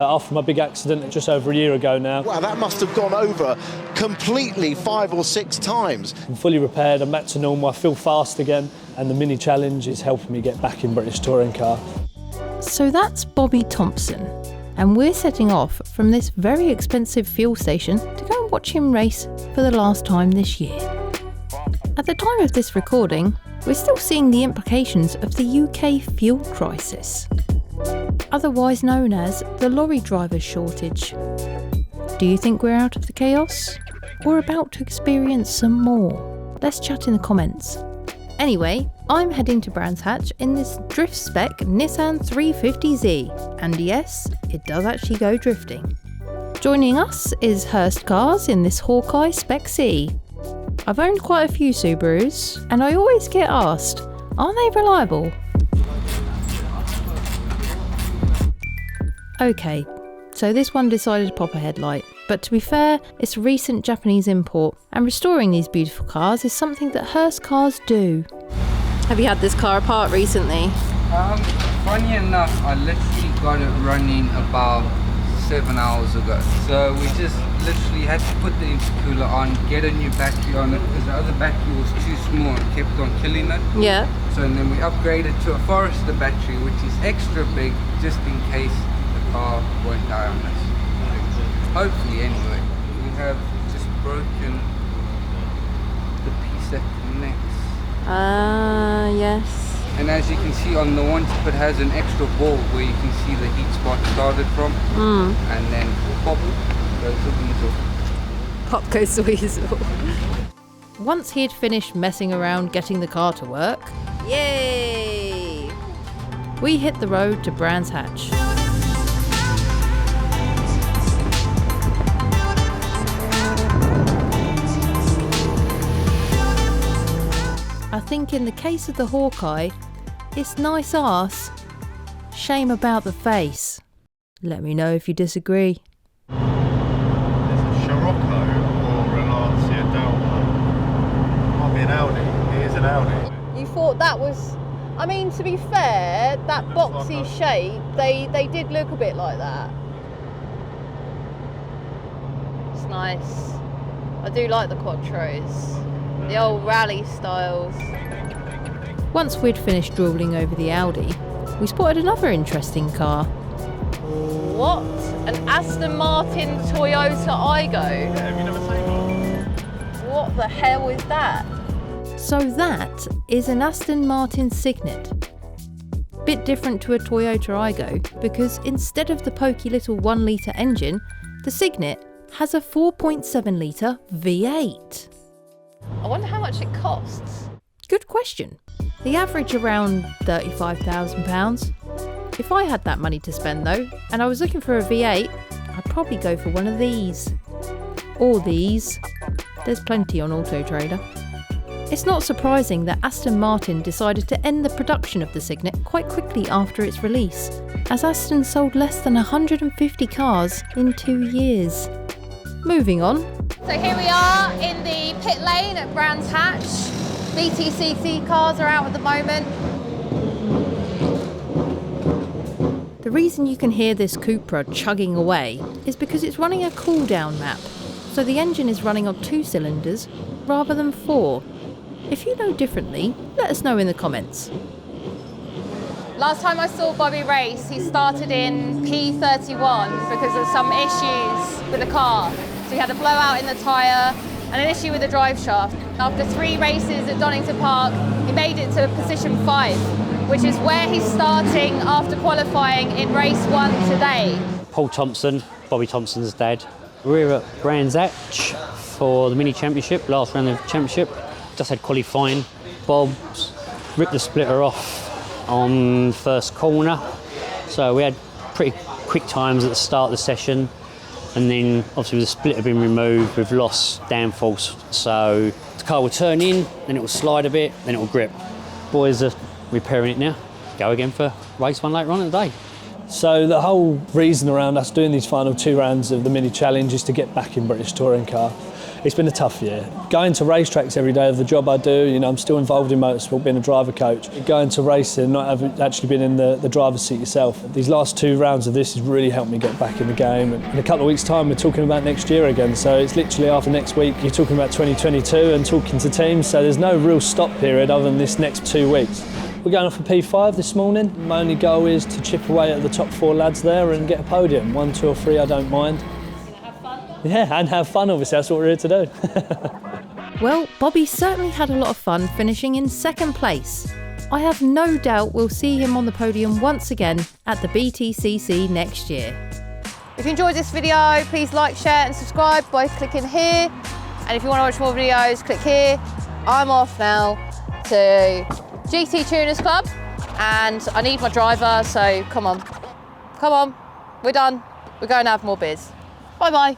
After my big accident just over a year ago now. Wow, that must have gone over completely 5 or 6 times. I'm fully repaired, I'm back to normal, I feel fast again, and the Mini Challenge is helping me get back in British touring car. So that's Bobby Thompson, and we're setting off from this very expensive fuel station to go and watch him race for the last time this year. At the time of this recording, we're still seeing the implications of the UK fuel crisis, otherwise known as the lorry driver shortage. Do you think we're out of the chaos? Or about to experience some more? Let's chat in the comments. Anyway, I'm heading to Brands Hatch in this drift spec Nissan 350Z, and yes, it does actually go drifting. Joining us is Hurst Cars in this Hawkeye Spec C. I've owned quite a few Subarus, and I always get asked, are they reliable? Okay, so this one decided to pop a headlight, but to be fair, it's a recent Japanese import, and restoring these beautiful cars is something that Hurst Cars do. Have you had this car apart recently? Funny enough, I literally got it running about 7 hours ago. So we just literally had to put the intercooler on, get a new battery on it, because the other battery was too small and kept on killing it. Yeah. So and then we upgraded to a Forester battery, which is extra big, just in case the car won't die on us. Hopefully anyway. We have just broken the piece that connects. Yes. And as you can see on the one tip, it has an extra bulb where you can see the heat spot started from. And then pop goes the weasel. Pop goes the weasel. Once he had finished messing around getting the car to work, yay! We hit the road to Brands Hatch. I think in the case of the Hawkeye, it's nice arse, shame about the face. Let me know if you disagree. There's a Scirocco or a Lancia Delta. Might be an Audi. It is an Audi. You thought that was, I mean, to be fair, that boxy shape, they did look a bit like that. It's nice. I do like the Quattros. The old rally styles. Once we'd finished drooling over the Audi, we spotted another interesting car. What? An Aston Martin Toyota Aygo? Have you never seen one? What the hell is that? So that is an Aston Martin Signet. Bit different to a Toyota Aygo because instead of the pokey little 1 litre engine, the Signet has a 4.7 litre V8. I wonder how much it costs. Good question. The average around £35,000. If I had that money to spend though, and I was looking for a V8, I'd probably go for one of these. Or these. There's plenty on Auto Trader. It's not surprising that Aston Martin decided to end the production of the Signet quite quickly after its release, as Aston sold less than 150 cars in 2 years. Moving on. So here we are in the pit lane at Brands Hatch. VTCC cars are out at the moment. The reason you can hear this Cupra chugging away is because it's running a cool-down map, so the engine is running on 2 cylinders rather than 4. If you know differently, let us know in the comments. Last time I saw Bobby race, he started in P31 because of some issues with the car. So he had a blowout in the tyre and an issue with the drive shaft. After 3 races at Donington Park, he made it to position 5, which is where he's starting after qualifying in race 1 today. Paul Thompson, Bobby Thompson's dad. We're at Brands Hatch for the Mini Championship, last round of the Championship. Just had qualifying. Bob's ripped the splitter off on first corner. So we had pretty quick times at the start of the session. And then obviously with the splitter being removed, we've lost downforce. So the car will turn in, then it will slide a bit, then it will grip. Boys are repairing it now. Go again for race 1 later on in the day. So the whole reason around us doing these final 2 rounds of the mini challenge is to get back in British Touring Car. It's been a tough year. Going to racetracks every day of the job I do, you know, I'm still involved in motorsport, being a driver coach. Going to racing, not having actually been in the driver's seat yourself. These last 2 rounds of this has really helped me get back in the game. And in a couple of weeks' time, we're talking about next year again. So it's literally after next week, you're talking about 2022 and talking to teams. So there's no real stop period other than this next 2 weeks. We're going off for P5 this morning. My only goal is to chip away at the top 4 lads there and get a podium. 1, 2 or 3, I don't mind. Yeah, and have fun, obviously, that's what we're here to do. Well, Bobby certainly had a lot of fun finishing in 2nd place. I have no doubt we'll see him on the podium once again at the BTCC next year. If you enjoyed this video, please like, share and subscribe by clicking here. And if you want to watch more videos, click here. I'm off now to GT Tuners Club and I need my driver, so come on, we're done. We're going to have more beers. Bye bye.